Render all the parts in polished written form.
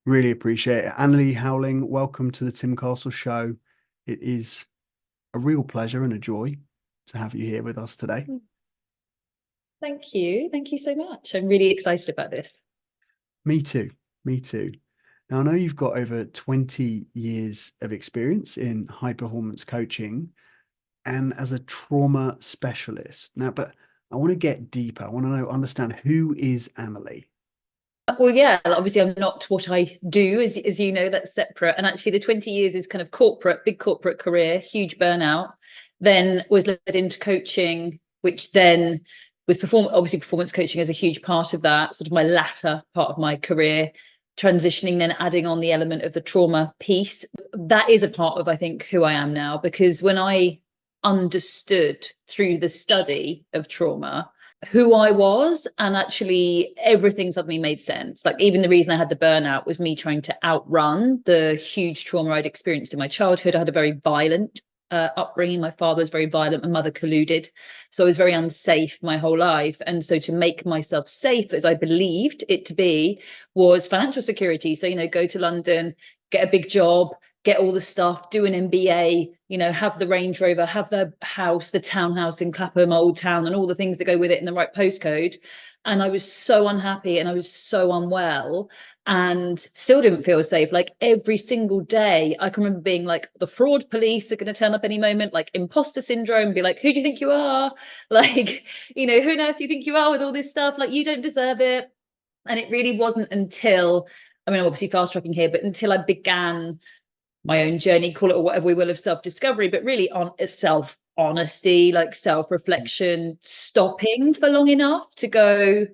Really appreciate it. Annalie Howling, welcome to the Tim Castle Show. It is a real pleasure and a joy to have you here with us today. Thank you. Thank you so much. I'm really excited about this. Me too. Me too. Now, I know you've got over 20 years of experience in high performance coaching and as a trauma specialist. Now, but I want to get deeper. I want to understand, who is Annalie? Well, yeah, obviously I'm not what I do, as you know, that's separate. And actually the 20 years is kind of big corporate career, huge burnout, then was led into coaching, which then was obviously performance coaching is a huge part of that, sort of my latter part of my career, transitioning, then adding on the element of the trauma piece. That is a part of, I think, who I am now, because when I understood through the study of trauma who I was, and actually everything suddenly made sense. Like, even the reason I had the burnout was me trying to outrun the huge trauma I'd experienced in my childhood. I had a very violent upbringing. My father was very violent, my mother colluded, so I was very unsafe my whole life. And so to make myself safe, as I believed it to be, was financial security. So, go to London, get a big job, get all the stuff, do an MBA, have the Range Rover, have the house, the townhouse in Clapham Old Town, and all the things that go with it in the right postcode. And I was so unhappy and I was so unwell and still didn't feel safe. Like, every single day, I can remember being like, the fraud police are going to turn up any moment, like imposter syndrome, be like, who do you think you are? Like, who on earth do you think you are with all this stuff? Like, you don't deserve it. And it really wasn't until, I mean, obviously fast tracking here, but until I began my own journey, call it whatever we will, of self-discovery, but really on self-honesty, like self-reflection, stopping for long enough to go,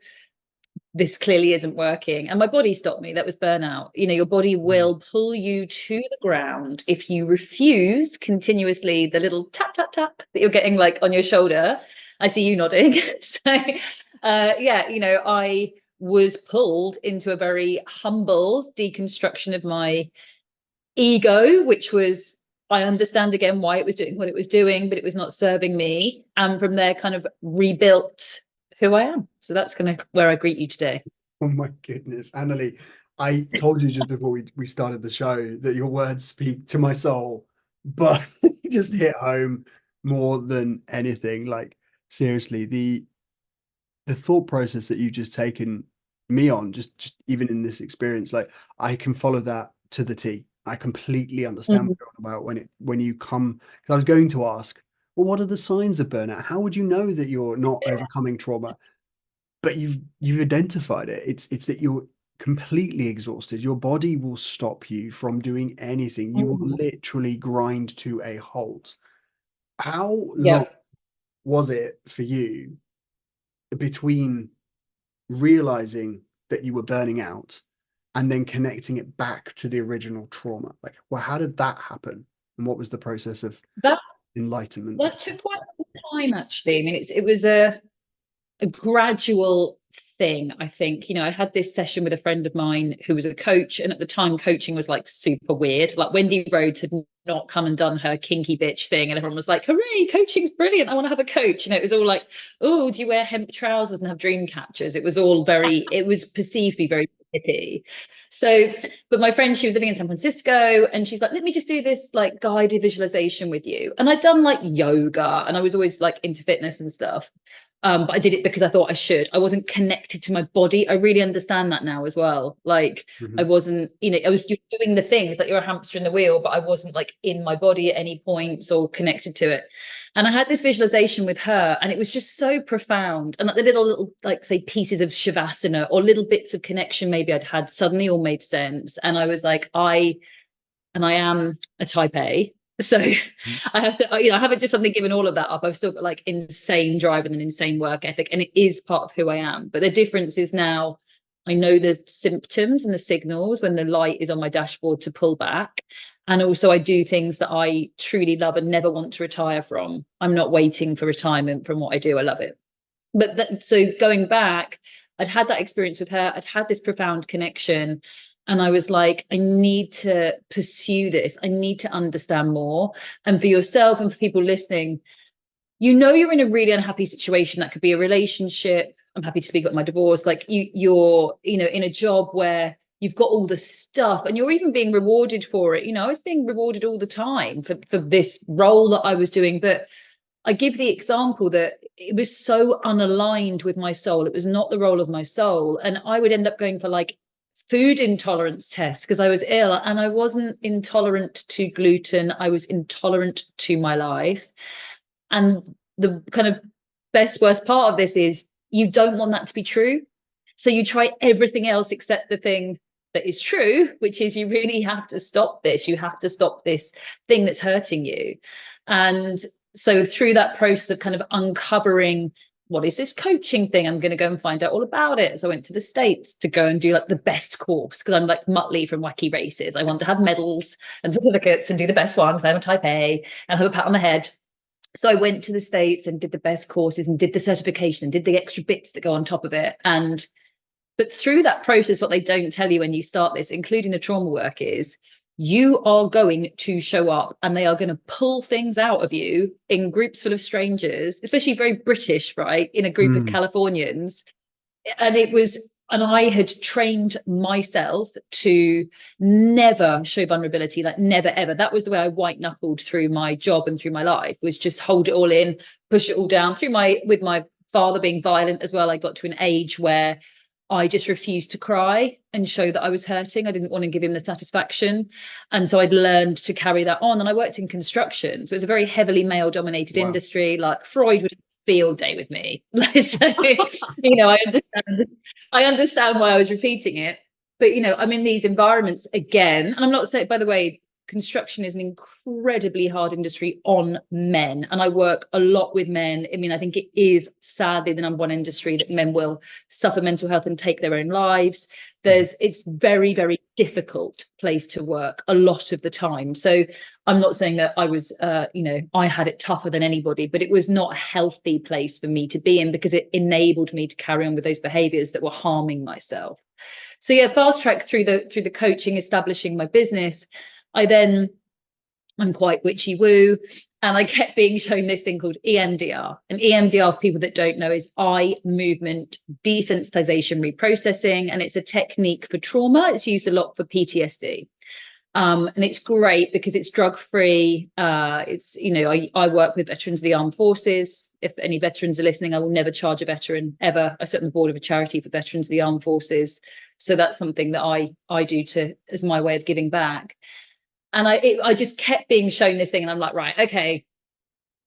this clearly isn't working. And my body stopped me. That was burnout. Your body will pull you to the ground if you refuse continuously the little tap, tap, tap that you're getting, like, on your shoulder. I see you nodding. So, I was pulled into a very humble deconstruction of my ego, which was, I understand again why it was doing what it was doing, but it was not serving me. And from there, kind of rebuilt who I am. So that's kind of where I greet you today. Oh my goodness, Annalie, I told you just before we started the show that your words speak to my soul, but it just hit home more than anything. Like, seriously, the thought process that you've just taken me on, just even in this experience, like, I can follow that to the T. I completely understand Mhm. what you're on about when you come, because I was going to ask, well, what are the signs of burnout? How would you know that you're not overcoming trauma? But you've identified it. It's that you're completely exhausted. Your body will stop you from doing anything. You will Mhm. literally grind to a halt. How long Yeah. was it for you between realizing that you were burning out and then connecting it back to the original trauma? Like, well, how did that happen? And what was the process of That enlightenment? that took quite a long time, actually. I mean, it was a gradual thing. I think, I had this session with a friend of mine who was a coach, and at the time coaching was like super weird. Like, Wendy Rhodes had not come and done her kinky bitch thing, and everyone was like, hooray, coaching's brilliant, I want to have a coach. It was all like, oh, do you wear hemp trousers and have dream catchers? It was all very, it was perceived to be very hippie. So, but my friend, she was living in San Francisco, and she's like, let me just do this like guided visualization with you. And I'd done like yoga, and I was always like into fitness and stuff. But I did it because I thought I should. I wasn't connected to my body. I really understand that now as well. Like, I Mhm. wasn't, I was just doing the things like you're a hamster in the wheel, but I wasn't like in my body at any points or connected to it. And I had this visualization with her, and it was just so profound. And like the little, like, say, pieces of shavasana or little bits of connection maybe I'd had suddenly all made sense. And I was like, I am a type A. So I have to, I haven't just suddenly given all of that up. I've still got like insane drive and an insane work ethic, and it is part of who I am. But the difference is now I know the symptoms and the signals when the light is on my dashboard to pull back. And also, I do things that I truly love and never want to retire from. I'm not waiting for retirement from what I do. I love it. But so going back, I'd had that experience with her. I'd had this profound connection. And I was like, I need to pursue this. I need to understand more. And for yourself and for people listening, you're in a really unhappy situation. That could be a relationship. I'm happy to speak about my divorce. Like, you're in a job where you've got all the stuff, and you're even being rewarded for it. I was being rewarded all the time for this role that I was doing, but I give the example that it was so unaligned with my soul. It was not the role of my soul. And I would end up going for like food intolerance tests because I was ill, and I wasn't intolerant to gluten. I was intolerant to my life. And the kind of worst part of this is you don't want that to be true. So you try everything else except the thing that is true, which is you really have to stop this. You have to stop this thing that's hurting you. And so through that process of kind of uncovering, what is this coaching thing? I'm going to go and find out all about it. So I went to the States to go and do like the best course because I'm like Muttley from Wacky Races. I want to have medals and certificates and do the best one because I'm a type A and have a pat on the head. So I went to the States and did the best courses and did the certification and did the extra bits that go on top of it. But through that process, what they don't tell you when you start this, including the trauma work, is you are going to show up and they are going to pull things out of you in groups full of strangers, especially very British, right? In a group of Californians. And I had trained myself to never show vulnerability, like never, ever. That was the way I white knuckled through my job and through my life, was just hold it all in, push it all down with my father being violent as well. I got to an age where I just refused to cry and show that I was hurting. I didn't want to give him the satisfaction. And so I'd learned to carry that on. And I worked in construction. So it was a very heavily male dominated industry. Like Freud would have a field day with me. So, I understand why I was repeating it. But, I'm in these environments again. And I'm not saying, by the way, construction is an incredibly hard industry on men, and I work a lot with men. I mean, I think it is sadly the number one industry that men will suffer mental health and take their own lives. It's very, very difficult place to work a lot of the time. So I'm not saying that I was I had it tougher than anybody, but it was not a healthy place for me to be in because it enabled me to carry on with those behaviors that were harming myself. So yeah, fast track through the coaching, establishing my business. I'm quite witchy woo, and I kept being shown this thing called EMDR. And EMDR, for people that don't know, is eye movement desensitization reprocessing, and it's a technique for trauma. It's used a lot for PTSD. And it's great because it's drug free. I work with veterans of the armed forces. If any veterans are listening, I will never charge a veteran ever. I sit on the board of a charity for veterans of the armed forces. So that's something that I do as my way of giving back. And I just kept being shown this thing, and I'm like, right, okay,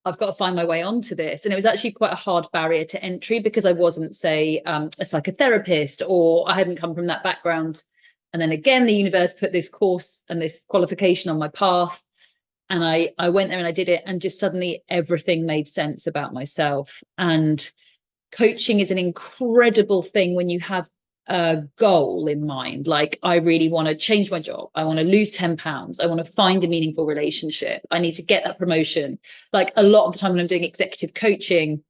I've got to find my way onto this. And it was actually quite a hard barrier to entry because I wasn't, say, a psychotherapist, or I hadn't come from that background. And then again, the universe put this course and this qualification on my path. And I went there and I did it, and just suddenly everything made sense about myself. And coaching is an incredible thing when you have a goal in mind. Like, I really want to change my job. I want to lose 10 pounds. I want to find a meaningful relationship. I need to get that promotion. Like, a lot of the time when I'm doing executive coaching,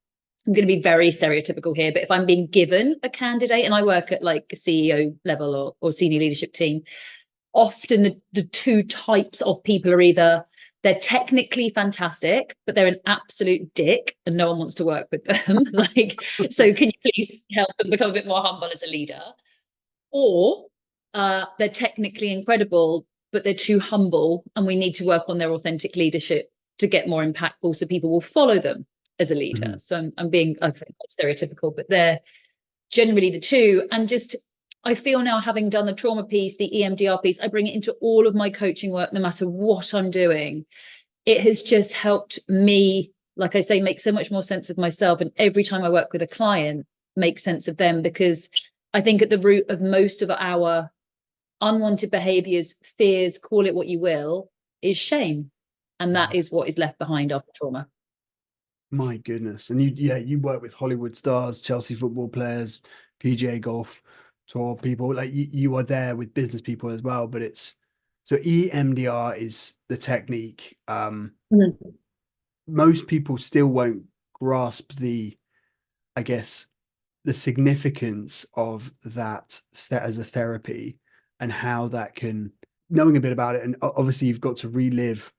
I'm going to be very stereotypical here, but if I'm being given a candidate, and I work at like a CEO level or senior leadership team, often the two types of people are either they're technically fantastic, but they're an absolute dick and no one wants to work with them. Like, so can you please help them become a bit more humble as a leader? Or they're technically incredible, but they're too humble, and we need to work on their authentic leadership to get more impactful so people will follow them as a leader. So I'm being, like I say, quite stereotypical, but they're generally the two. And just, I feel now, having done the trauma piece, the EMDR piece, I bring it into all of my coaching work, no matter what I'm doing. It has just helped me, like I say, make so much more sense of myself. And every time I work with a client, make sense of them, because I think at the root of most of our unwanted behaviors, fears, call it what you will, is shame. And that is what is left behind after trauma. My goodness. And you work with Hollywood stars, Chelsea football players, PGA golf tour people. Like, you are there with business people as well. But so EMDR is the technique. Most people still won't grasp I guess, the significance of that as a therapy, and how that can, knowing a bit about it. And obviously you've got to relive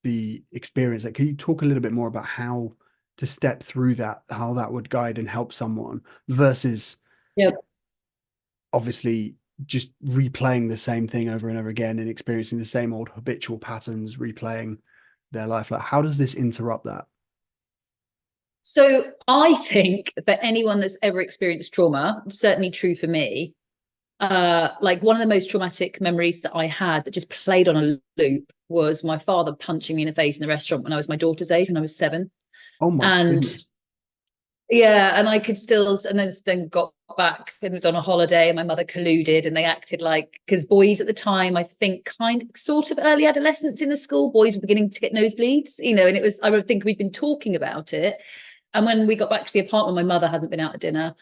the experience. Like, can you talk a little bit more about how to step through that, how that would guide and help someone versus Yep. obviously just replaying the same thing over and over again and experiencing the same old habitual patterns, replaying their life? Like, how does this interrupt that? So I think for anyone that's ever experienced trauma, certainly true for me, like one of the most traumatic memories that I had that just played on a loop was my father punching me in the face in the restaurant when I was my daughter's age, when I was 7. Oh my And goodness. yeah, and I could still, and then got back and was on a holiday, and my mother colluded, and they acted like, because boys at the time, I think, sort of early adolescence in the school, boys were beginning to get nosebleeds, and it was, I would think we'd been talking about it. And when we got back to the apartment, my mother hadn't been out at dinner.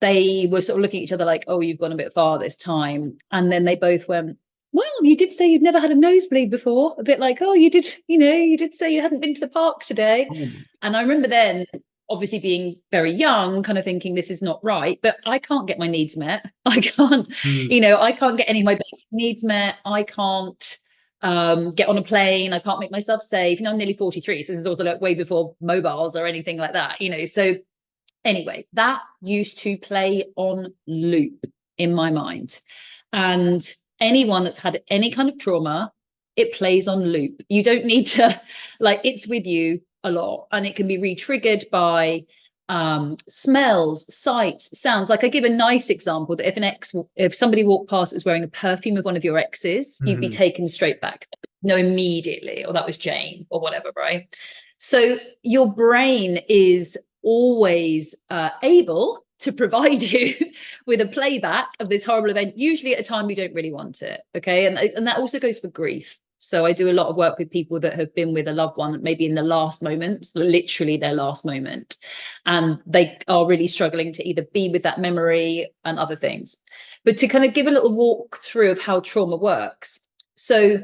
They were sort of looking at each other like, oh, you've gone a bit far this time. And then they both went, well, you did say you'd never had a nosebleed before. A bit like, oh, you did say you hadn't been to the park today. Oh, And I remember then, obviously being very young, kind of thinking this is not right, but I can't get my needs met. I can't, I can't get any of my basic needs met. I can't get on a plane. I can't make myself safe. I'm nearly 43. So this is also like way before mobiles or anything like that, so anyway, that used to play on loop in my mind. And anyone that's had any kind of trauma, it plays on loop. You don't need to, like, it's with you a lot. And it can be re-triggered by smells, sights, sounds. Like I give a nice example that if somebody walked past that was wearing a perfume of one of your exes, you'd be taken straight back. Immediately, or that was Jane or whatever, right? So your brain is always able to provide you with a playback of this horrible event, usually at a time you don't really want it. Okay. And that also goes for grief. So I do a lot of work with people that have been with a loved one, maybe in the last moments, literally their last moment, and they are really struggling to either be with that memory and other things. But to kind of give a little walk through of how trauma works. So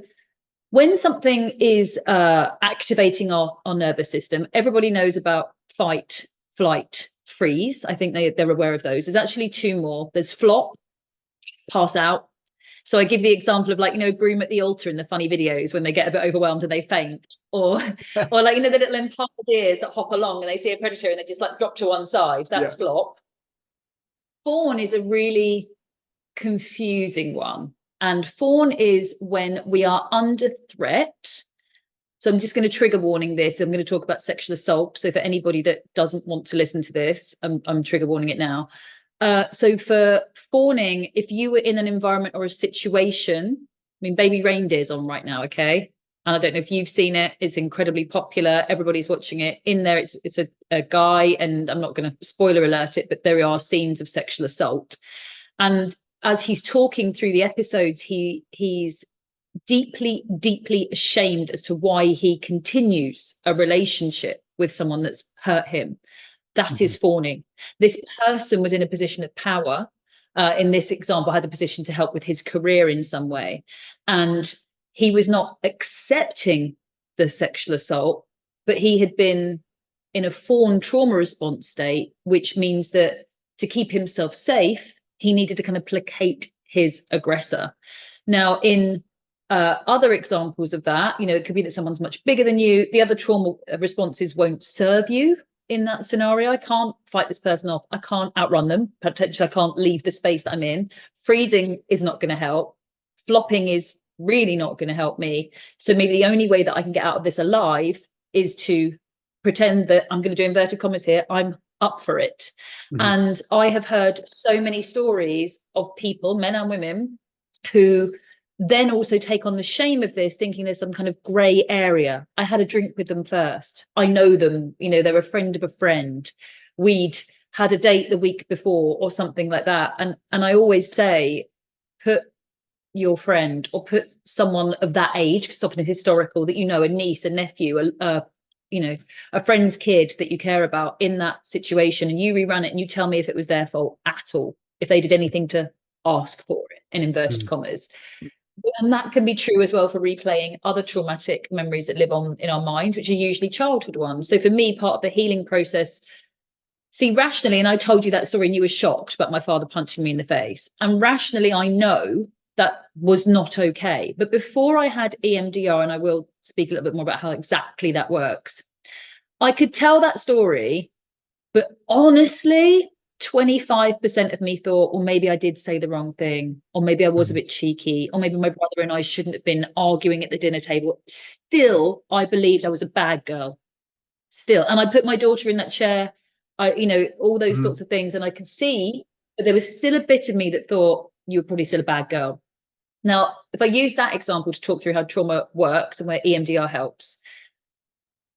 when something is activating our nervous system, everybody knows about fight, flight, freeze. I think they're aware of those. There's actually 2 more. There's flop, pass out. So I give the example of, like, groom at the altar in the funny videos when they get a bit overwhelmed and they faint, or like, the little impala deers that hop along and they see a predator and they just like drop to one side. That's flop. Fawn is a really confusing one. And fawn is when we are under threat. So I'm just going to trigger warning this. I'm going to talk about sexual assault. So for anybody that doesn't want to listen to this, I'm trigger warning it now. So for fawning, if you were in an environment or a situation, I mean, Baby Reindeer's on right now, okay? And I don't know if you've seen it. It's incredibly popular. Everybody's watching it. In there, it's a guy, and I'm not going to spoiler alert it, but there are scenes of sexual assault. And as he's talking through the episodes, he's deeply, deeply ashamed as to why he continues a relationship with someone that's hurt him. That is fawning. This person was in a position of power. In this example, had the position to help with his career in some way. And he was not accepting the sexual assault, but he had been in a fawn trauma response state, which means that to keep himself safe, he needed to kind of placate his aggressor. Now, in other examples of that, it could be that someone's much bigger than you. The other trauma responses won't serve you in that scenario. I can't fight this person off. I can't outrun them. Potentially, I can't leave the space that I'm in. Freezing is not going to help. Flopping is really not going to help me. So maybe the only way that I can get out of this alive is to pretend that, I'm going to do inverted commas here, I'm up for it. And I have heard so many stories of people, men and women, who then also take on the shame of this, thinking there's some kind of grey area. I had a drink with them first. I know them, they're a friend of a friend. We'd had a date the week before or something like that. And I always say, put your friend or put someone of that age, because it's often historical, that a niece, a nephew, a friend's kid that you care about in that situation, and you rerun it and you tell me if it was their fault at all, if they did anything to ask for it, in inverted commas. And that can be true as well for replaying other traumatic memories that live on in our minds, which are usually childhood ones. So for me, part of the healing process, see, rationally, and I told you that story and you were shocked about my father punching me in the face, and rationally I know that was not okay. But before I had EMDR, and I will speak a little bit more about how exactly that works, I could tell that story, but honestly, 25% of me thought, well, maybe I did say the wrong thing, or maybe I was a bit cheeky, or maybe my brother and I shouldn't have been arguing at the dinner table. Still, I believed I was a bad girl. Still. And I put my daughter in that chair, all those sorts of things. And I could see, but there was still a bit of me that thought, you were probably still a bad girl. Now, if I use that example to talk through how trauma works and where EMDR helps,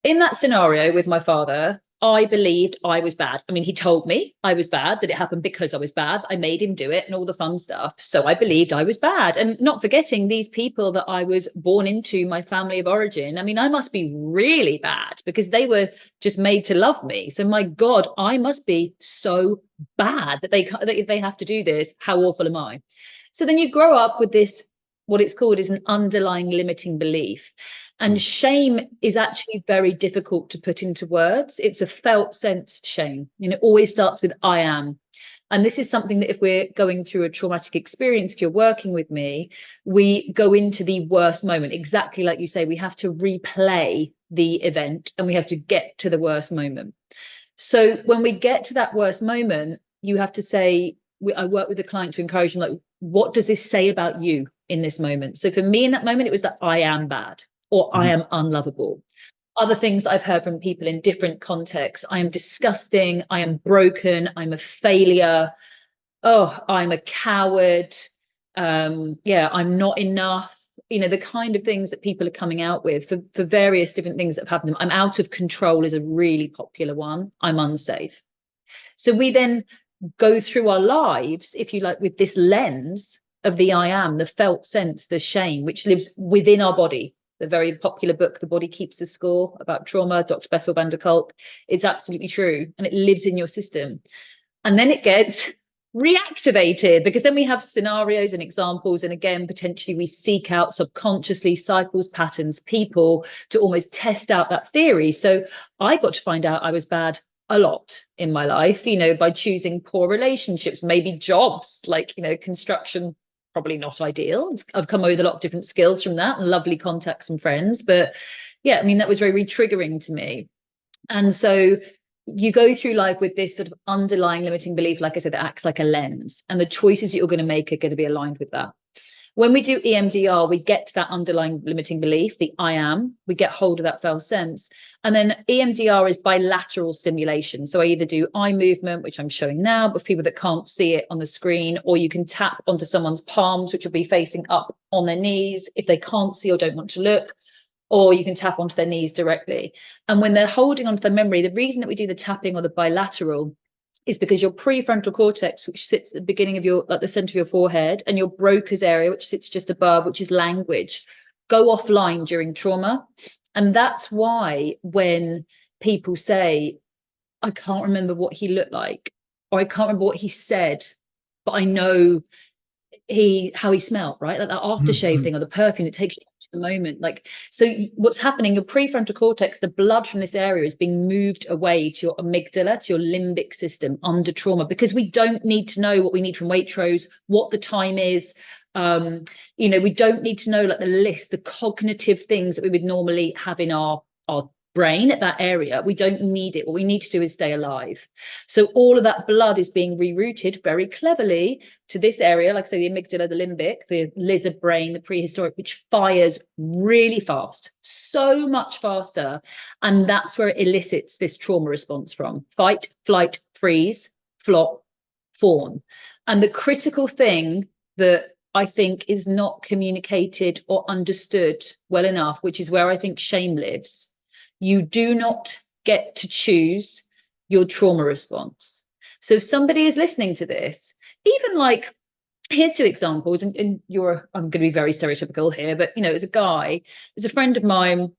in that scenario with my father, I believed I was bad. I mean, he told me I was bad, that it happened because I was bad. I made him do it and all the fun stuff. So I believed I was bad. And not forgetting these people that I was born into, my family of origin. I mean, I must be really bad because they were just made to love me. So my God, I must be so bad that they have to do this. How awful am I? So then you grow up with this, what it's called is an underlying limiting belief. And shame is actually very difficult to put into words. It's a felt sense shame. And it always starts with I am. And this is something that if we're going through a traumatic experience, if you're working with me, we go into the worst moment. Exactly like you say, we have to replay the event and we have to get to the worst moment. So when we get to that worst moment, you have to say, I work with the client to encourage them, like, what does this say about you in this moment? So for me in that moment, it was that I am bad or I am unlovable. Other things I've heard from people in different contexts, I am disgusting, I am broken, I'm a failure, oh, I'm a coward, I'm not enough. The kind of things that people are coming out with for various different things that have happened. I'm out of control is a really popular one. I'm unsafe. So we then go through our lives, if you like, with this lens of the I am, the felt sense, the shame, which lives within our body. The very popular book, The Body Keeps the Score, about trauma, Dr. Bessel van der Kolk. It's absolutely true. And it lives in your system. And then it gets reactivated because then we have scenarios and examples. And again, potentially we seek out subconsciously cycles, patterns, people to almost test out that theory. So I got to find out I was bad a lot in my life, by choosing poor relationships, maybe jobs, like, construction, probably not ideal. I've come with a lot of different skills from that and lovely contacts and friends. But yeah, I mean, that was very triggering to me. And so you go through life with this sort of underlying limiting belief, like I said, that acts like a lens. And the choices that you're going to make are going to be aligned with that. When we do EMDR, we get to that underlying limiting belief, the I am, we get hold of that felt sense. And then EMDR is bilateral stimulation. So I either do eye movement, which I'm showing now, but for people that can't see it on the screen, or you can tap onto someone's palms, which will be facing up on their knees if they can't see or don't want to look, or you can tap onto their knees directly. And when they're holding onto their memory, the reason that we do the tapping or the bilateral is because your prefrontal cortex, which sits at the beginning of the center of your forehead, and your Broca's area, which sits just above, which is language, go offline during trauma. And that's why when people say, I can't remember what he looked like, or I can't remember what he said, but I know how he smelled, right? Like that aftershave thing or the perfume, it takes you to the moment. Like, so what's happening, your prefrontal cortex, the blood from this area is being moved away to your amygdala, to your limbic system under trauma, because we don't need to know what we need from Waitrose, what the time is. We don't need to know like the list, the cognitive things that we would normally have in our brain at that area. We don't need it. What we need to do is stay alive. So all of that blood is being rerouted very cleverly to this area, like I say, the amygdala, the limbic, the lizard brain, the prehistoric, which fires really fast, so much faster. And that's where it elicits this trauma response from: fight, flight, freeze, flop, fawn. And the critical thing that I think is not communicated or understood well enough, which is where I think shame lives. You do not get to choose your trauma response. So if somebody is listening to this, even like, here's two examples, and I'm going to be very stereotypical here, but as a friend of mine,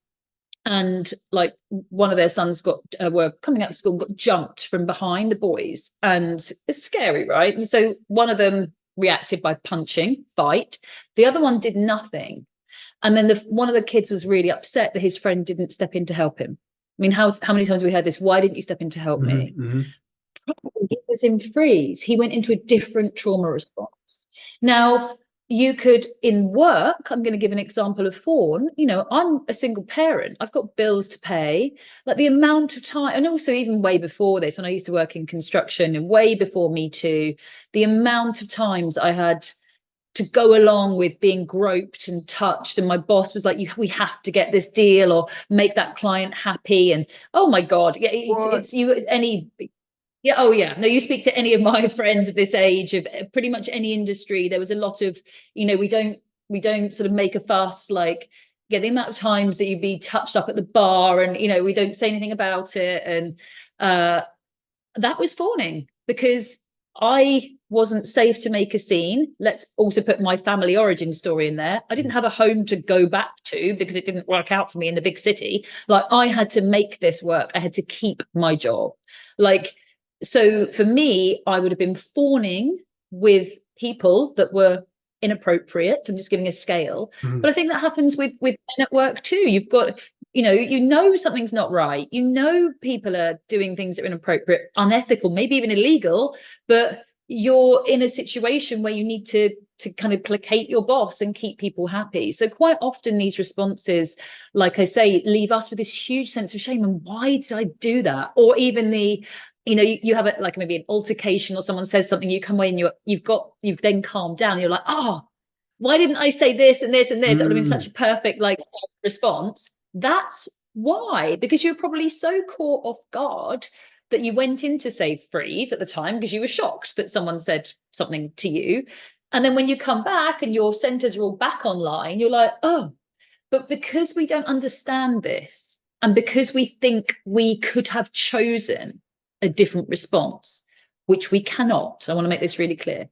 and like one of their sons were coming out of school, got jumped from behind the boys, and it's scary, right? And so one of them reacted by punching, fight. The other one did nothing. And then one of the kids was really upset that his friend didn't step in to help him. I mean, how many times have we heard this? Why didn't you step in to help me? Probably he was in freeze. He went into a different trauma response. Now, you could, in work, I'm going to give an example of fawn, you know, I'm a single parent, I've got bills to pay, like the amount of time, and also even way before this, when I used to work in construction and way before Me Too, the amount of times I had to go along with being groped and touched, and my boss was like, we have to get this deal or make that client happy. And oh my god, yeah, What? it's you, any, yeah, oh yeah, no, you speak to any of my friends of this age, of pretty much any industry, there was a lot of, you know, we don't sort of make a fuss, like, yeah, the amount of times that you'd be touched up at the bar, and you know, we don't say anything about it. And that was fawning, because I wasn't safe to make a scene. Let's also put my family origin story in there. I didn't have a home to go back to because it didn't work out for me in the big city. Like, I had to make this work. I had to keep my job. Like, so for me, I would have been fawning with people that were inappropriate. I'm just giving a scale. Mhm. But I think that happens with men at work too. You've got, you know something's not right. You know people are doing things that are inappropriate, unethical, maybe even illegal, but you're in a situation where you need to kind of placate your boss and keep people happy. So quite often these responses, like I say, leave us with this huge sense of shame. And why did I do that? Or even you have like maybe an altercation, or someone says something, you come away and you've then calmed down. You're like, oh, why didn't I say this and this and this? It would have been such a perfect like response. That's why, because you're probably so caught off guard that you went into, say, freeze at the time because you were shocked that someone said something to you. And then when you come back and your centers are all back online, you're like, oh, but because we don't understand this, and because we think we could have chosen a different response, which we cannot. I want to make this really clear.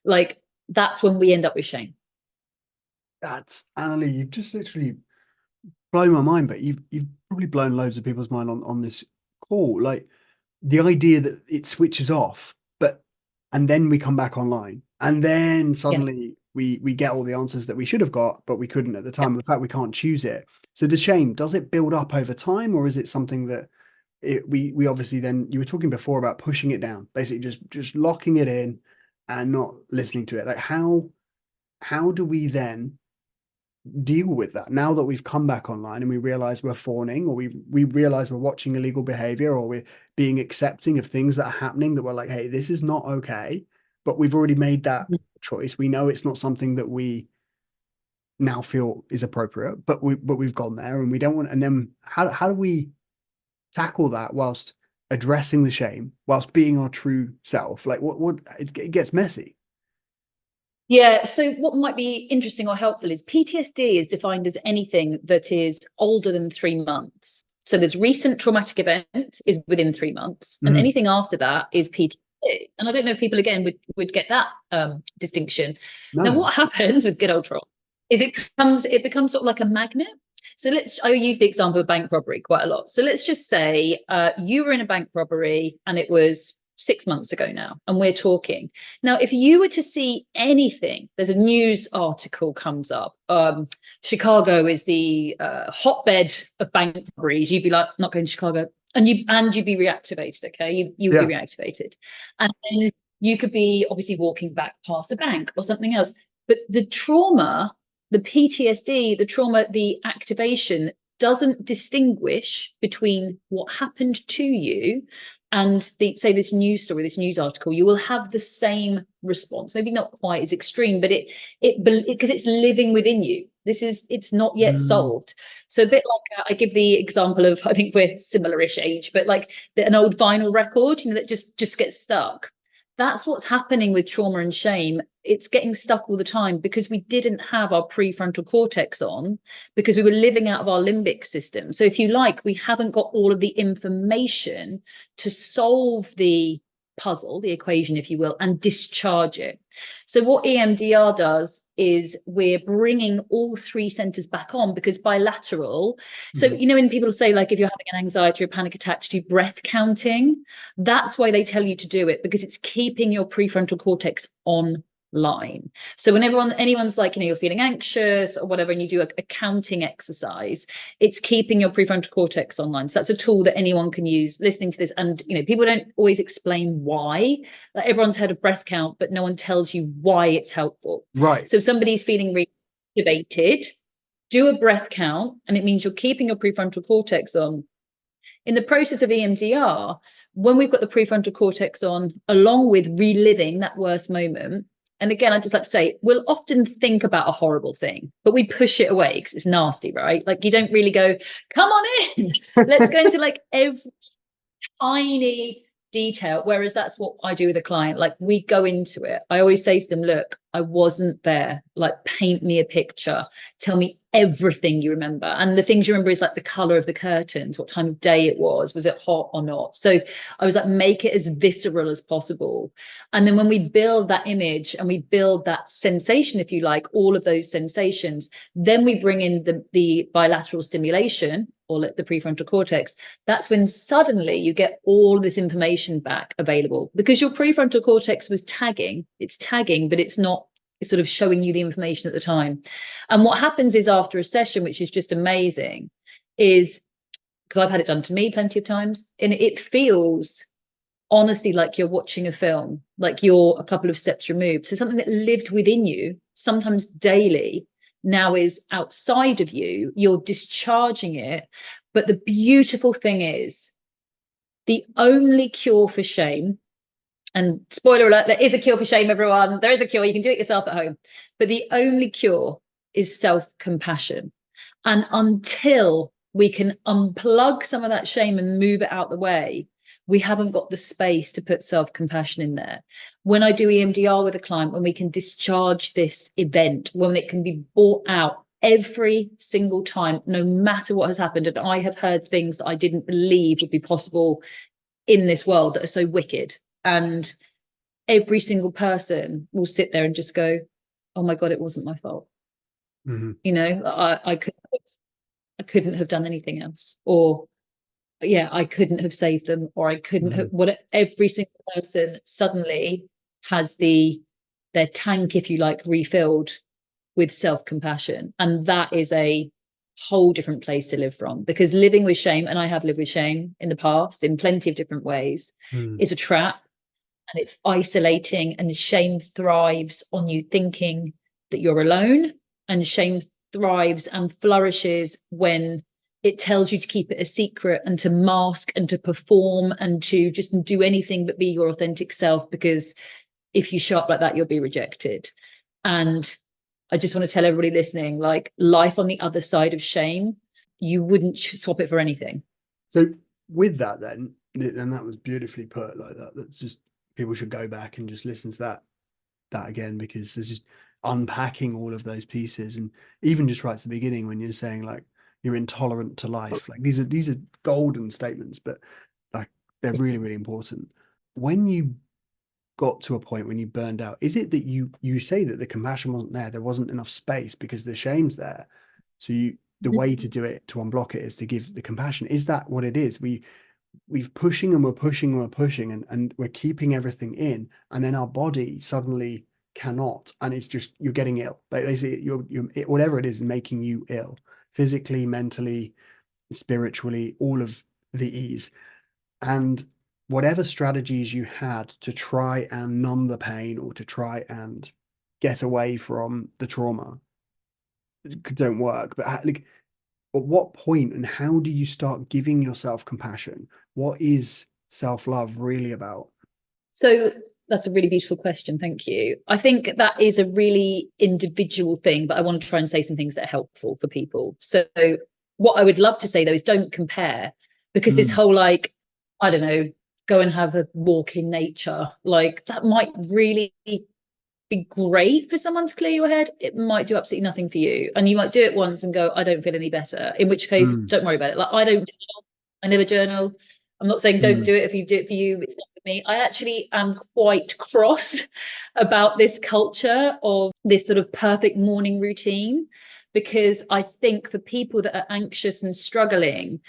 Like, that's when we end up with shame. That's Annalie, you've just literally blown my mind, but you've probably blown loads of people's mind on this call. Like, the idea that it switches off, and then we come back online, and then Yeah. suddenly we get all the answers that we should have got, but we couldn't at the Yeah. time. In fact, we can't choose it. So the shame, does it build up over time, or is it something that we obviously, then you were talking before about pushing it down, basically just locking it in and not listening to it? Like, how do we then deal with that now that we've come back online and we realize we're fawning, or we realize we're watching illegal behavior, or we're being accepting of things that are happening that we're like, hey, this is not okay, but we've already made that choice. We know it's not something that we now feel is appropriate, but we've gone there and we don't want. And then how do we tackle that whilst addressing the shame, whilst being our true self? Like, what it gets messy. Yeah, so what might be interesting or helpful is PTSD is defined as anything that is older than 3 months. So there's recent traumatic event is within 3 months, and anything after that is PTSD. And I don't know if people again would get that distinction. Now, No. what happens with good old trauma is it becomes sort of like a magnet. So I use the example of bank robbery quite a lot. So let's just say you were in a bank robbery and it was 6 months ago now, and we're talking. Now, if you were to see anything, there's a news article comes up. Chicago is the hotbed of bank robberies. You'd be like, not going to Chicago, and you'd be reactivated. Okay, you'd be reactivated, and then you could be obviously walking back past a bank or something else. But the trauma, the PTSD, the trauma, the activation doesn't distinguish between what happened to you and say this news story, this news article. You will have the same response, maybe not quite as extreme, but it because it's living within you. It's not yet solved. So a bit like I give the example of, I think we're similar-ish age, but like an old vinyl record, that just gets stuck. That's what's happening with trauma and shame. It's getting stuck all the time because we didn't have our prefrontal cortex on, because we were living out of our limbic system. So if you like, we haven't got all of the information to solve the puzzle, the equation, if you will, and discharge it. So what EMDR does is we're bringing all three centers back on, because bilateral. So, when people say, like, if you're having an anxiety or a panic attack, to do breath counting, that's why they tell you to do it, because it's keeping your prefrontal cortex on line. So when anyone's like, you're feeling anxious or whatever, and you do a counting exercise, it's keeping your prefrontal cortex online. So that's a tool that anyone can use listening to this. And people don't always explain why. Like, everyone's heard of breath count, but no one tells you why it's helpful. Right. So if somebody's feeling really motivated, do a breath count, and it means you're keeping your prefrontal cortex on. In the process of EMDR, when we've got the prefrontal cortex on, along with reliving that worst moment, and again, I just like to say, we'll often think about a horrible thing, but we push it away because it's nasty, right? Like, you don't really go, come on in, let's go into like every tiny detail. Whereas that's what I do with a client. Like, we go into it. I always say to them, look, I wasn't there. Like, paint me a picture. Tell me everything you remember. And the things you remember is like the color of the curtains, what time of day it was it hot or not? So I was like, make it as visceral as possible. And then when we build that image and we build that sensation, if you like, all of those sensations, then we bring in the bilateral stimulation, or the prefrontal cortex. That's when suddenly you get all this information back available, because your prefrontal cortex was tagging, but it's not sort of showing you the information at the time. And what happens is, after a session, which is just amazing, is, because I've had it done to me plenty of times, and it feels honestly like you're watching a film, like you're a couple of steps removed. So something that lived within you, sometimes daily, now is outside of you. You're discharging it. But the beautiful thing is, the only cure for shame, and spoiler alert, there is a cure for shame, everyone. There is a cure. You can do it yourself at home. But the only cure is self-compassion. And until we can unplug some of that shame and move it out the way, we haven't got the space to put self-compassion in there. When I do EMDR with a client, when we can discharge this event, when it can be brought out every single time, no matter what has happened, and I have heard things that I didn't believe would be possible in this world that are so wicked, and every single person will sit there and just go, oh my God, it wasn't my fault. Mm-hmm. I couldn't have done anything else, or I couldn't have saved them, or I couldn't have, every single person suddenly has their tank, if you like, refilled with self-compassion. And that is a whole different place to live from, because living with shame, and I have lived with shame in the past in plenty of different ways, is a trap, and it's isolating. And shame thrives on you thinking that you're alone, and shame thrives and flourishes when it tells you to keep it a secret, and to mask, and to perform, and to just do anything but be your authentic self, because if you show up like that, you'll be rejected. And I just want to tell everybody listening, like, life on the other side of shame, you wouldn't swap it for anything. So with that then, and that was beautifully put like that, that's just, people should go back and just listen to that again, because there's just unpacking all of those pieces. And even just right at the beginning, when you're saying like you're intolerant to life, like these are golden statements, but like they're really, really important. When you got to a point when you burned out, is it that you say that the compassion wasn't there wasn't enough space because the shame's there, so the way to do it, to unblock it, is to give the compassion? Is that what it is? We've pushing and we're pushing and we're keeping everything in, and then our body suddenly cannot, and it's just, you're getting ill. Like they say, you're whatever it is making you ill, physically, mentally, spiritually, all of the E's. And whatever strategies you had to try and numb the pain, or to try and get away from the trauma, don't work. But like, at what point and how do you start giving yourself compassion? What is self-love really about? So that's a really beautiful question. Thank you. I think that is a really individual thing, but I want to try and say some things that are helpful for people. So what I would love to say, though, is don't compare, because this whole, like, I don't know, go and have a walk in nature, like, that might really be great for someone to clear your head. It might do absolutely nothing for you. And you might do it once and go, I don't feel any better, in which case, don't worry about it. Like, I never journal. I'm not saying don't do it. If you do it for you, it's not for me. I actually am quite cross about this culture of this sort of perfect morning routine, because I think for people that are anxious and struggling,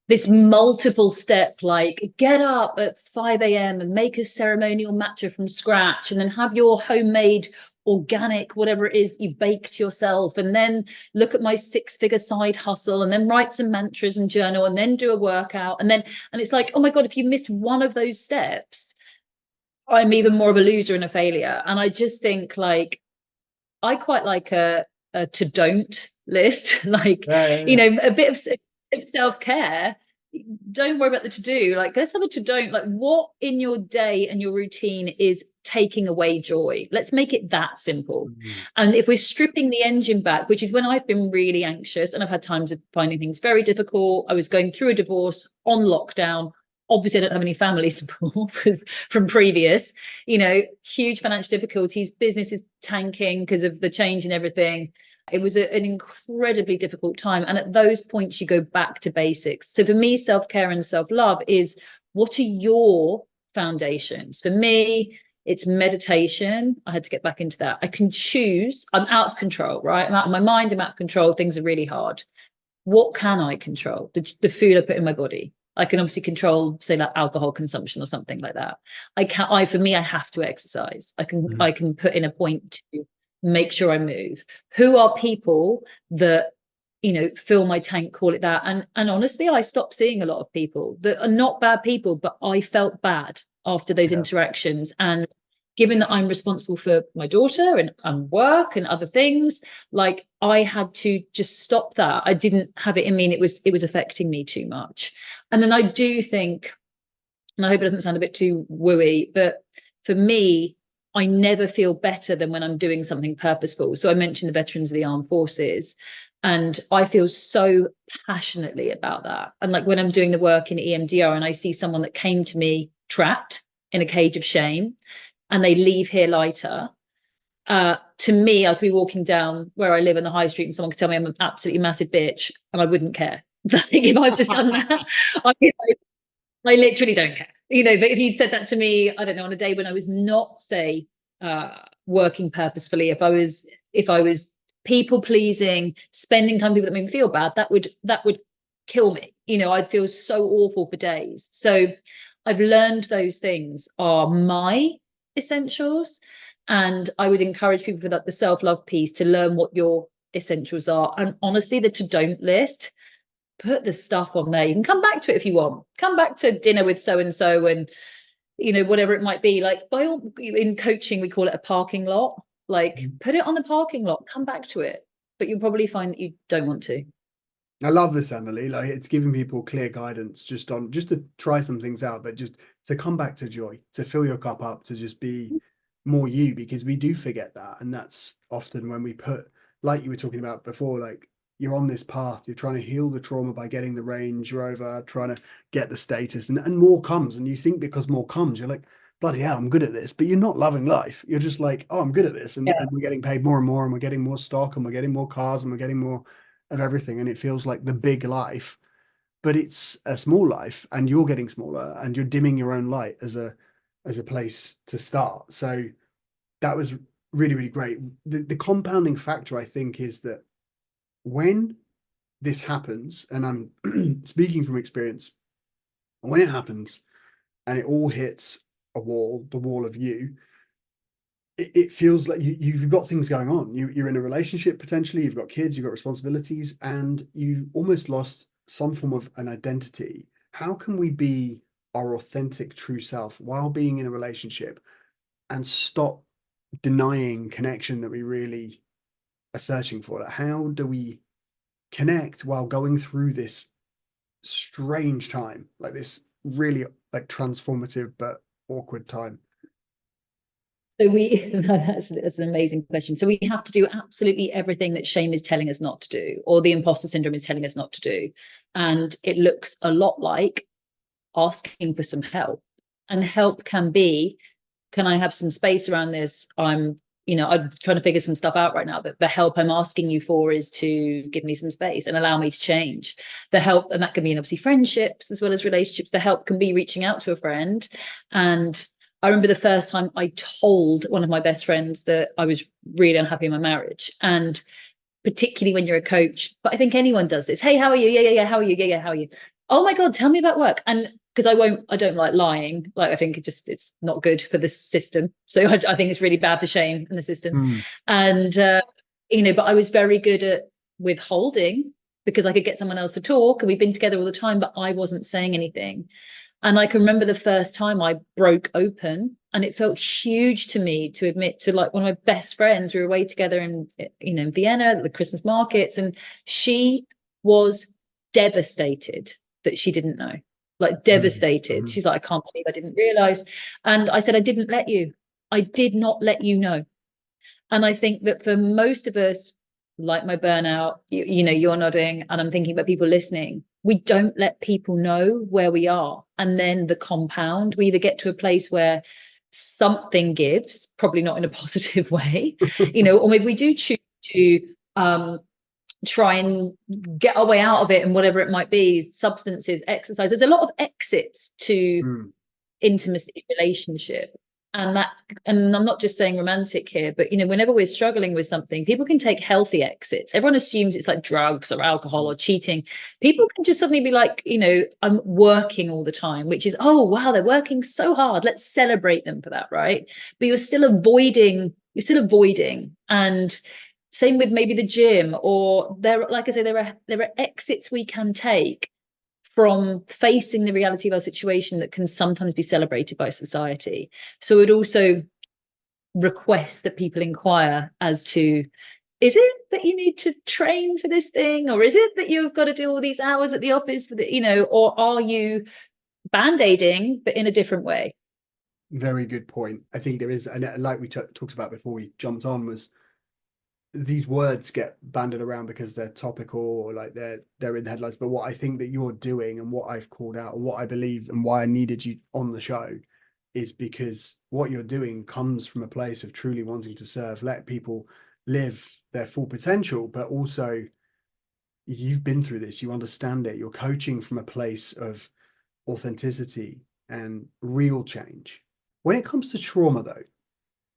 this multiple step, like, get up at 5 a.m. and make a ceremonial matcha from scratch, and then have your homemade organic, whatever it is you baked yourself, and then look at my 6-figure side hustle, and then write some mantras and journal, and then do a workout, and it's like, oh my God, if you missed one of those steps, I'm even more of a loser and a failure. And I just think, like, I quite like a to don't list, like, a bit of self-care. Don't worry about the to do. Like, let's have a to don't. Like, what in your day and your routine is taking away joy? Let's make it that simple. And if we're stripping the engine back, which is when I've been really anxious and I've had times of finding things very difficult. I was going through a divorce on lockdown. Obviously, I don't have any family support from previous, huge financial difficulties, business is tanking because of the change and everything. It was an incredibly difficult time. And at those points, you go back to basics. So for me, self-care and self-love is, what are your foundations? For me, it's meditation. I had to get back into that. I can choose. I'm out of control, right? I'm out of my mind. I'm out of control. Things are really hard. What can I control? The food I put in my body. I can obviously control, say, like alcohol consumption or something like that. For me, I have to exercise. I can put in a point to make sure I move. Who are people that, fill my tank, call it that. And honestly, I stopped seeing a lot of people that are not bad people, but I felt bad after those interactions. And given that I'm responsible for my daughter and work and other things, like, I had to just stop that. I didn't have it in me, and it was affecting me too much. And then I do think, and I hope it doesn't sound a bit too wooey, but for me, I never feel better than when I'm doing something purposeful. So I mentioned the veterans of the armed forces, and I feel so passionately about that. And like when I'm doing the work in EMDR and I see someone that came to me trapped in a cage of shame, and they leave here lighter. To me, I could be walking down where I live in the high street and someone could tell me I'm an absolutely massive bitch, and I wouldn't care. Like, if I've just done that, I literally don't care. But if you'd said that to me, I don't know, on a day when I was not, say, working purposefully, if I was people pleasing, spending time with people that made me feel bad, that would kill me. I'd feel so awful for days. So I've learned those things are my essentials, and I would encourage people for that, the self-love piece, to learn what your essentials are. And honestly, the to don't list, put the stuff on there. You can come back to it if you want. Come back to dinner with so and so, and whatever it might be. Like, in coaching, we call it a parking lot. Like, put it on the parking lot. Come back to it, but you'll probably find that you don't want to. I love this, Annalie. Like, it's giving people clear guidance just to try some things out, but just to come back to joy, to fill your cup up, to just be more you, because we do forget that. And that's often when we put, like you were talking about before, like, you're on this path, you're trying to heal the trauma by getting the Range Rover, trying to get the status, and more comes. And you think because more comes, you're like, bloody hell, I'm good at this. But you're not loving life. You're just like, oh, I'm good at this. And we're getting paid more and more, and we're getting more stock, and we're getting more cars, and we're getting more of everything. And it feels like the big life, but it's a small life, and you're getting smaller, and you're dimming your own light as a place to start. So that was really, really great. The compounding factor, I think, is that when this happens, and I'm speaking from experience, when it happens and it all hits a wall, the wall of you, it feels like you've got things going on. You're in a relationship, potentially, you've got kids, you've got responsibilities, and you've almost lost some form of an identity. How can we be our authentic, true self while being in a relationship, and stop denying connection that we really are searching for? Like, how do we connect while going through this strange time, like this really like transformative but awkward time? So that's an amazing question. So we have to do absolutely everything that shame is telling us not to do, or the imposter syndrome is telling us not to do. And it looks a lot like asking for some help. And help can be, can I have some space around this? I'm trying to figure some stuff out right now. That the help I'm asking you for is to give me some space and allow me to change. The help, and that can be in obviously friendships as well as relationships. The help can be reaching out to a friend. And I remember the first time I told one of my best friends that I was really unhappy in my marriage. And particularly when you're a coach, but I think anyone does this. Hey, how are you? Yeah. How are you? Yeah. How are you? Oh my God, tell me about work. And because I don't like lying. Like, I think it's not good for the system. So I think it's really bad for shame in the system. Mm. And, but I was very good at withholding because I could get someone else to talk, and we've been together all the time, but I wasn't saying anything. And I can remember the first time I broke open, and it felt huge to me to admit to, like, one of my best friends. We were away together in, in Vienna at the Christmas markets, and she was devastated that she didn't know, like devastated. Mm-hmm. She's like, I can't believe I didn't realize. And I said, I did not let you know. And I think that for most of us, like my burnout, you're nodding, and I'm thinking about people listening. We don't let people know where we are. And then the compound, we either get to a place where something gives, probably not in a positive way, or maybe we do choose to try and get our way out of it, and whatever it might be, substances, exercise. There's a lot of exits to intimacy, relationship. And I'm not just saying romantic here, but whenever we're struggling with something, people can take healthy exits. Everyone assumes it's like drugs or alcohol or cheating. People can just suddenly be like, I'm working all the time, which is, oh wow, they're working so hard, let's celebrate them for that, right? But you're still avoiding. And same with maybe the gym, or like I say, there are exits we can take from facing the reality of our situation that can sometimes be celebrated by society. So it also requests that people inquire as to, is it that you need to train for this thing, or is it that you've got to do all these hours at the office for the, or are you band-aiding but in a different way? Very good point. I think there is, and like we talked about before we jumped on, was these words get banded around because they're topical, or like they're in the headlines. But what I think that you're doing, and what I've called out, and what I believe, and why I needed you on the show, is because what you're doing comes from a place of truly wanting to serve, let people live their full potential, but also you've been through this, you understand it, you're coaching from a place of authenticity and real change. When it comes to trauma, though,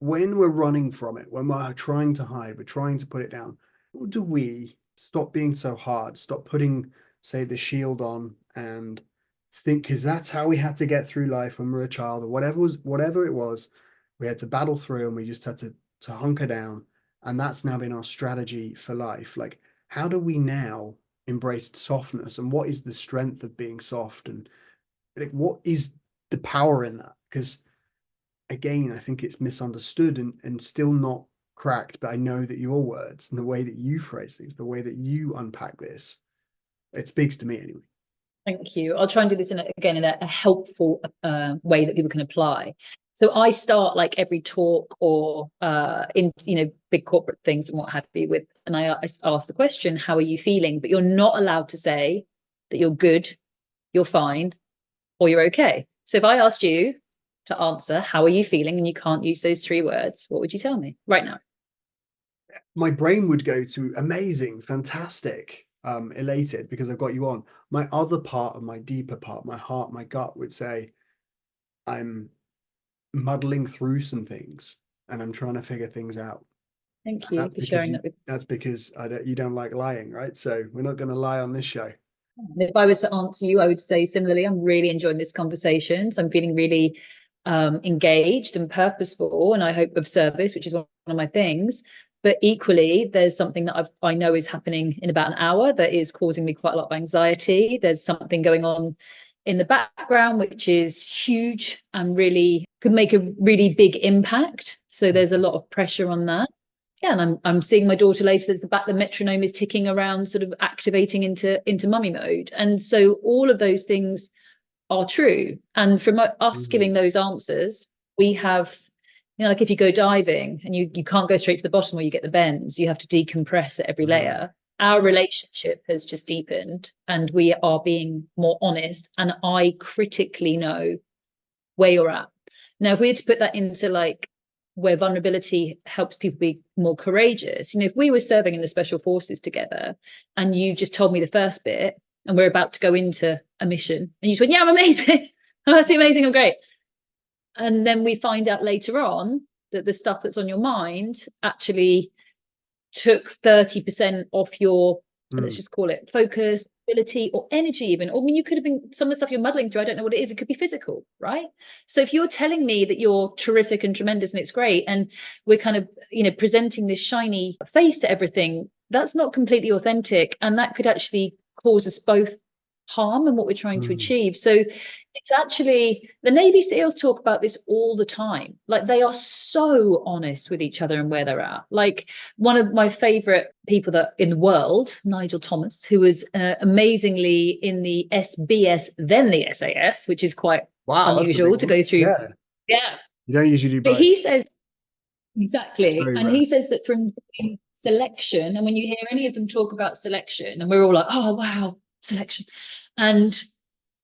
when we're running from it, when we're trying to hide, we're trying to put it down, how do we stop being so hard, stop putting, say, the shield on, and think, because that's how we had to get through life when we were a child, or whatever it was, we had to battle through, and we just had to hunker down, and that's now been our strategy for life. Like, how do we now embrace softness, and what is the strength of being soft, and like, what is the power in that? Because again, I think it's misunderstood and still not cracked, but I know that your words and the way that you phrase things, the way that you unpack this, it speaks to me anyway. Thank you. I'll try and do this in a helpful way that people can apply. So I start, like, every talk or in big corporate things and what have you, with, and I ask the question, how are you feeling? But you're not allowed to say that you're good, you're fine, or you're okay. So if I asked you to answer, how are you feeling, and you can't use those three words, what would you tell me right now? My brain would go to amazing, fantastic, elated because I've got you on. My other part of my deeper part, my heart, my gut would say, I'm muddling through some things and I'm trying to figure things out. Thank you That's for because sharing that with that's because you don't like lying, right? So we're not going to lie on this show. me. If I was to answer you, I would say similarly, I'm really enjoying this conversation. So I'm feeling really engaged and purposeful, and I hope of service, which is one of my things. But equally, there's something that I know is happening in about an hour that is causing me quite a lot of anxiety. There's something going on in the background which is huge and really could make a really big impact. So there's a lot of pressure on that. Yeah, and I'm seeing my daughter later. There's the metronome is ticking around, sort of activating into mummy mode. And so all of those things are true. And from us giving those answers, we have, like, if you go diving and you can't go straight to the bottom where you get the bends, you have to decompress at every layer. Our relationship has just deepened, and we are being more honest, and I critically know where you're at. Now, if we had to put that into, like, where vulnerability helps people be more courageous, if we were serving in the special forces together and you just told me the first bit and we're about to go into a mission and you just went, yeah, I'm amazing. I'm absolutely amazing. I'm great. And then we find out later on that the stuff that's on your mind actually took 30% off your let's Mm. just call it focus, ability, or energy even. Or I mean, you could have been, some of the stuff you're muddling through, I don't know what it is. It could be physical, right? So if you're telling me that you're terrific and tremendous and it's great, and we're kind of, presenting this shiny face to everything, that's not completely authentic. And that could actually cause us both harm in what we're trying to achieve. So it's actually, the Navy SEALs talk about this all the time. Like, they are so honest with each other and where they're at. Like, one of my favorite people that in the world, Nigel Thomas, who was amazingly in the SBS, then the SAS, which is quite unusual to go through. Yeah. You don't usually do But both. he says, exactly. And rare. he says that from selection, and when you hear any of them talk about selection, and we're all like, oh, wow, selection. And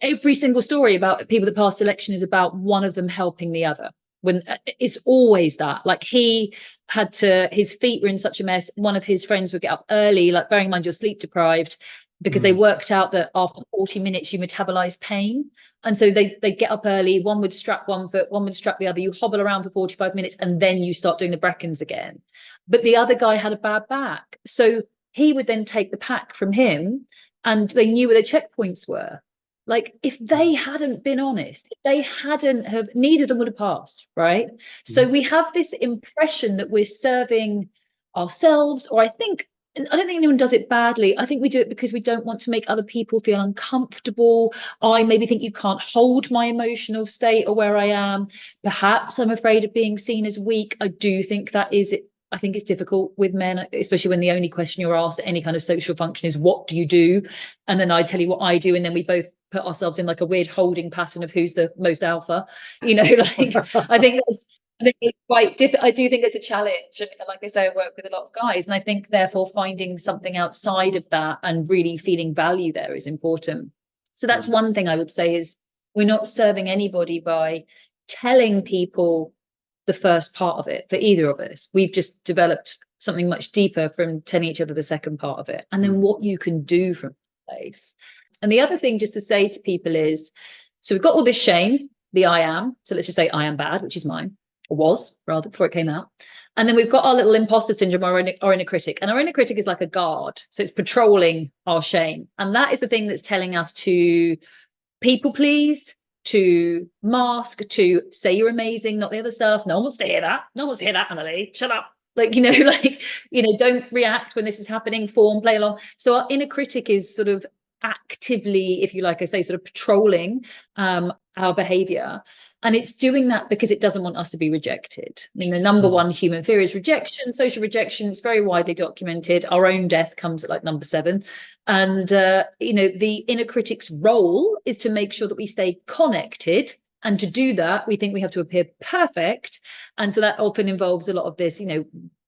every single story about people that pass selection is about one of them helping the other. When it's always that, like, he had to, his feet were in such a mess. One of his friends would get up early, like, bearing in mind you're sleep deprived, because they worked out that after 40 minutes you metabolize pain. And so they get up early, one would strap one foot, one would strap the other, you hobble around for 45 minutes and then you start doing the Breckens again. But the other guy had a bad back, so he would then take the pack from him, and they knew where the checkpoints were. Like, if they hadn't been honest, if they hadn't have, neither of them would have passed, right? So we have this impression that we're serving ourselves, or I don't think anyone does it badly. I think we do it because we don't want to make other people feel uncomfortable. I maybe think you can't hold my emotional state or where I am. Perhaps I'm afraid of being seen as weak. I do think that is it. I think it's difficult with men, especially when the only question you're asked at any kind of social function is, what do you do? And then I tell you what I do. And then we both put ourselves in like a weird holding pattern of who's the most alpha, like, I think it's quite different. I do think it's a challenge. And like I say, I work with a lot of guys, and I think therefore finding something outside of that and really feeling value there is important. So that's one thing I would say, is we're not serving anybody by telling people the first part of it for either of us. We've just developed something much deeper from telling each other the second part of it, and then what you can do from that place. And the other thing just to say to people is, so we've got all this shame, the I am. So let's just say I am bad, which is mine, or was rather, before it came out. And then we've got our little imposter syndrome, our inner critic. And our inner critic is like a guard. So it's patrolling our shame. And that is the thing that's telling us to people please, to mask, to say you're amazing, not the other stuff. No one wants to hear that. No one wants to hear that, Annalie. Shut up. Like, don't react when this is happening, form, play along. So our inner critic is sort of actively, if you like, I say, sort of patrolling our behavior. And it's doing that because it doesn't want us to be rejected. I mean, the number one human fear is rejection, social rejection. It's very widely documented. Our own death comes at like number 7. And, the inner critic's role is to make sure that we stay connected. And to do that, we think we have to appear perfect. And so that often involves a lot of this,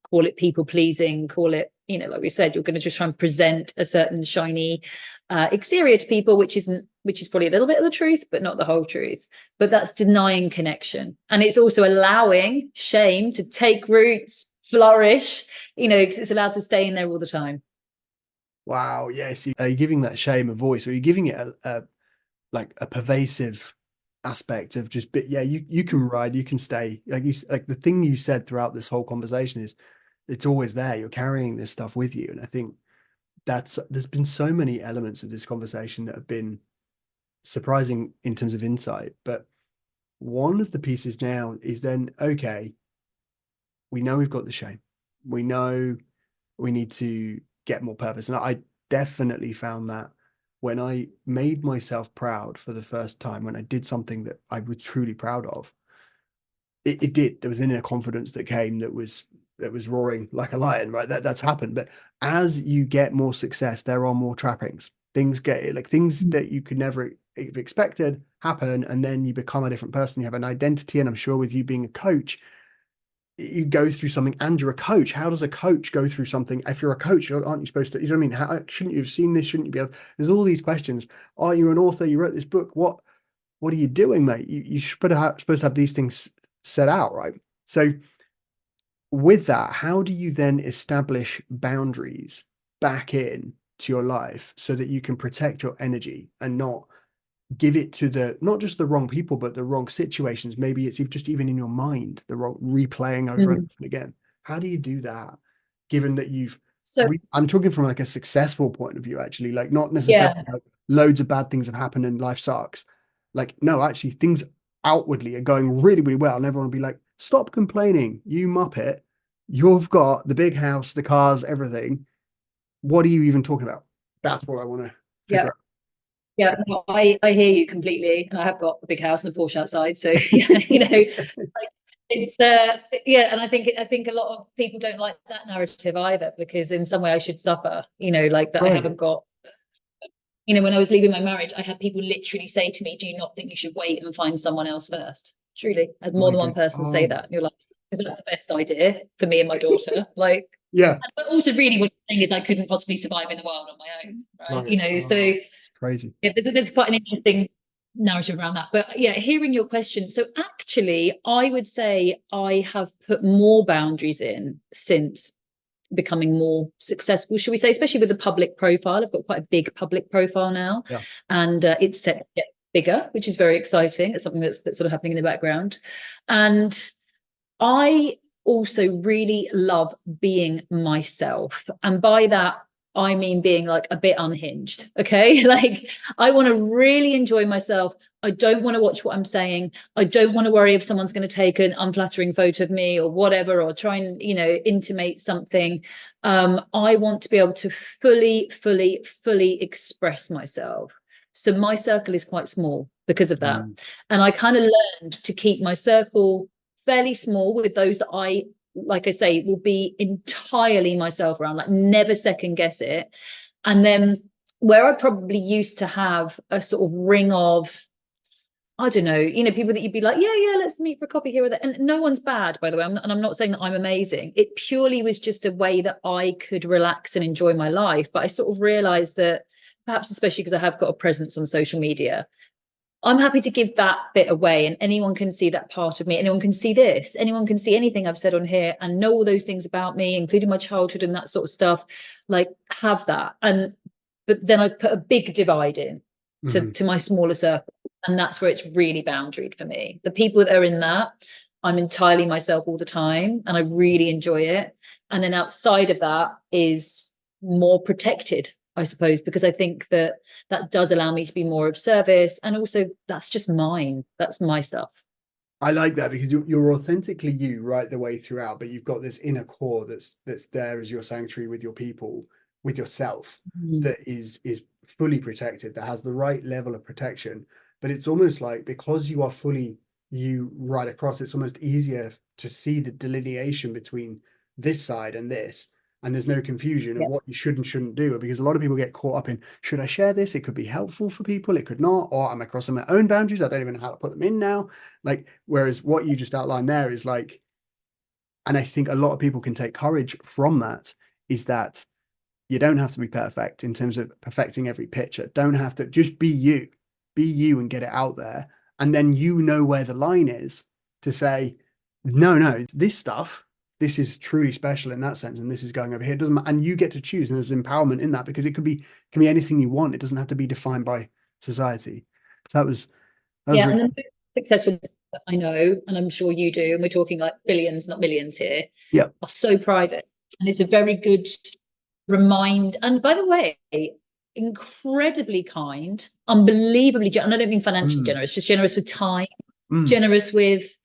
call it people pleasing, call it, like we said, you're going to just try and present a certain shiny exterior to people, which is probably a little bit of the truth, but not the whole truth. But that's denying connection. And it's also allowing shame to take roots, flourish, because it's allowed to stay in there all the time. Wow. Yes. Are you giving that shame a voice, or are you giving it a pervasive aspect of just, you can ride, you can stay, like the thing you said throughout this whole conversation is, it's always there. You're carrying this stuff with you. And I think there's been so many elements of this conversation that have been surprising in terms of insight. But one of the pieces now is then, okay, we know we've got the shame. We know we need to get more purpose. And I definitely found that when I made myself proud for the first time, when I did something that I was truly proud of, it did. There was an inner confidence that came that was roaring like a lion, right? That's happened. But as you get more success, there are more trappings. Things that you could never have expected happen, and then you become a different person. You have an identity, and I'm sure with you being a coach, you go through something, and you're a coach. How does a coach go through something? If you're a coach, aren't you supposed to? You know what I mean? How shouldn't you have seen this? Shouldn't you be able? There's all these questions. Are you an author? You wrote this book. What are you doing, mate? You supposed to have these things set out, right? So with that, how do you then establish boundaries back in to your life so that you can protect your energy and not give it to not just the wrong people, but the wrong situations? Maybe it's just even in your mind, the wrong replaying over and over again. How do you do that, given that you've So I'm talking from like a successful point of view, actually, like not necessarily yeah, like loads of bad things have happened and life sucks. Like, no, actually, things outwardly are going really, really well. And everyone will be like, stop complaining, you muppet. You've got the big house, the cars, everything. What are you even talking about? That's what I want to yeah. figure out. Yeah, no, I hear you completely, and I have got a big house and a Porsche outside, so yeah, like, it's yeah, and I think a lot of people don't like that narrative either, because in some way I should suffer, like that I haven't Right. got, when I was leaving my marriage, I had people literally say to me, "Do you not think you should wait and find someone else first?" Truly, I had more My than one good. person say Oh, that, and you're like, "Is that the best idea for me and my daughter?" Like, yeah. but also really what you're saying is I couldn't possibly survive in the world on my own, right? Right. So Oh, it's crazy. yeah, there's quite an interesting narrative around that. But yeah, hearing your question. So actually, I would say I have put more boundaries in since becoming more successful, should we say, especially with the public profile. I've got quite a big public profile now, Yeah. and it's set to get bigger, which is very exciting. It's something that's sort of happening in the background. And I also really love being myself. And by that, I mean being like a bit unhinged. Okay. Like I want to really enjoy myself. I don't want to watch what I'm saying. I don't want to worry if someone's going to take an unflattering photo of me or whatever, or try and, intimate something. I want to be able to fully express myself. So my circle is quite small because of that. Mm. And I kind of learned to keep my circle fairly small with those that I, like I say, will be entirely myself around, like never second guess it. And then where I probably used to have a sort of ring of, I don't know, people that you'd be like, yeah, let's meet for a coffee here or there. And no one's bad, by the way. And I'm not saying that I'm amazing. It purely was just a way that I could relax and enjoy my life. But I sort of realized that perhaps, especially because I have got a presence on social media, I'm happy to give that bit away, and anyone can see that part of me. Anyone can see this. Anyone can see anything I've said on here and know all those things about me, including my childhood and that sort of stuff. Like, have that. But then I've put a big divide in Mhm. to my smaller circle, and that's where it's really boundaried for me. The people that are in that, I'm entirely myself all the time, and I really enjoy it. And then outside of that is more protected, I suppose, because I think that does allow me to be more of service, and also that's just mine, that's my stuff. I like that because you're authentically you right the way throughout, but you've got this inner core that's there as your sanctuary with your people, with yourself, Mm. that is fully protected, that has the right level of protection. But it's almost like because you are fully you right across, it's almost easier to see the delineation between this side and this, and there's no confusion of Yeah. what you should and shouldn't do. Because a lot of people get caught up in, should I share this? It could be helpful for people, it could not, or I'm crossing my own boundaries. I don't even know how to put them in now. Like, whereas what you just outlined there is like, and I think a lot of people can take courage from that, is that you don't have to be perfect in terms of perfecting every picture. Don't have to, just be you and get it out there. And then you know where the line is to say, no, this stuff, this is truly special in that sense, and this is going over here. It doesn't, and you get to choose, and there's empowerment in that because it can be anything you want. It doesn't have to be defined by society. So that was Yeah, really, and the most successful that I know, and I'm sure you do, and we're talking like billions, not millions here, yeah. are so private. And it's a very good remind. And by the way, incredibly kind, unbelievably and I don't mean financially Mm, generous, just generous with time, mm, generous with,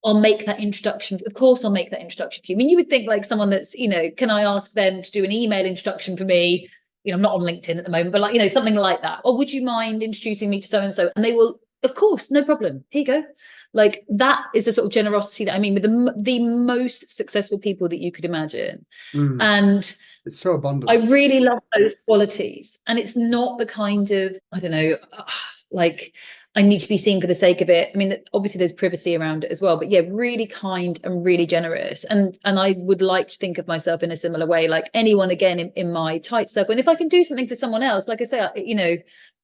I'll make that introduction. Of course, I'll make that introduction to you. I mean, you would think like someone that's, can I ask them to do an email introduction for me? I'm not on LinkedIn at the moment, but like, something like that. Or would you mind introducing me to so and so? And they will, of course, no problem. Here you go. Like that is the sort of generosity that I mean with the most successful people that you could imagine. mm. And It's so I abundant. really love those qualities. And it's not the kind of, I don't know, like I need to be seen for the sake of it. I mean, obviously there's privacy around it as well, but yeah, really kind and really generous. And I would like to think of myself in a similar way, like anyone again in my tight circle. And if I can do something for someone else, like I say,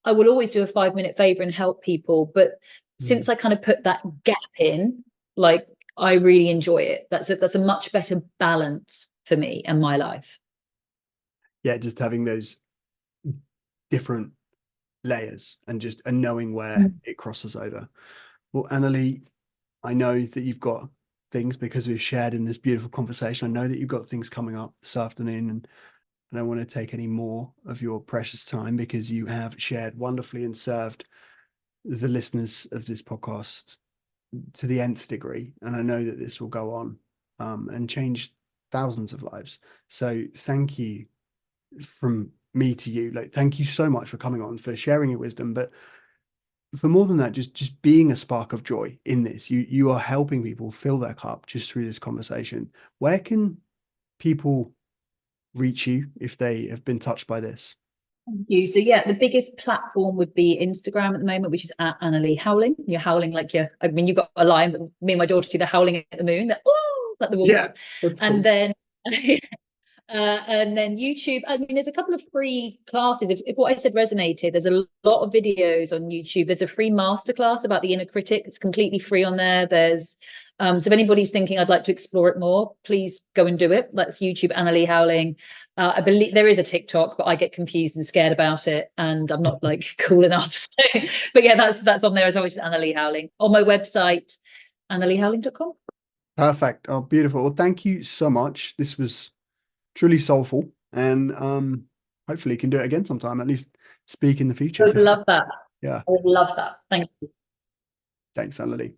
I will always do a 5-minute favor and help people. But Mm. since I kind of put that gap in, like I really enjoy it. That's a much better balance for me and my life. Yeah, just having those different layers and just and knowing where Mm. it crosses over. Well, Annalie, I know that you've got things because we've shared in this beautiful conversation. I know that you've got things coming up this afternoon, and I don't want to take any more of your precious time because you have shared wonderfully and served the listeners of this podcast to the nth degree. And I know that this will go on and change thousands of lives. So thank you from me to you. Like, thank you so much for coming on, for sharing your wisdom, but for more than that, just being a spark of joy in this. You are helping people fill their cup just through this conversation. Where can people reach you if they have been touched by this? Thank you. So yeah, the biggest platform would be Instagram at the moment, which is at Annalie Howling. You're howling like I mean, you've got a line, but me and my daughter do the howling at the moon, that oh, like the wolf. Yeah, that's cool. And then and then YouTube. I mean, there's a couple of free classes. If what I said resonated, there's a lot of videos on YouTube. There's a free masterclass about the inner critic. It's completely free on there. There's so if anybody's thinking I'd like to explore it more, please go and do it. That's YouTube, Annalie Howling. I believe there is a TikTok, but I get confused and scared about it, and I'm not like cool enough. So, but yeah, that's on there as well, which is Annalie Howling. On my website, annaliehowling.com. Perfect. Oh, beautiful. Well, thank you so much. This was truly soulful, and hopefully can do it again sometime, at least speak in the future. I would love that. Yeah. I would love that. Thank you. Thanks, Annalie.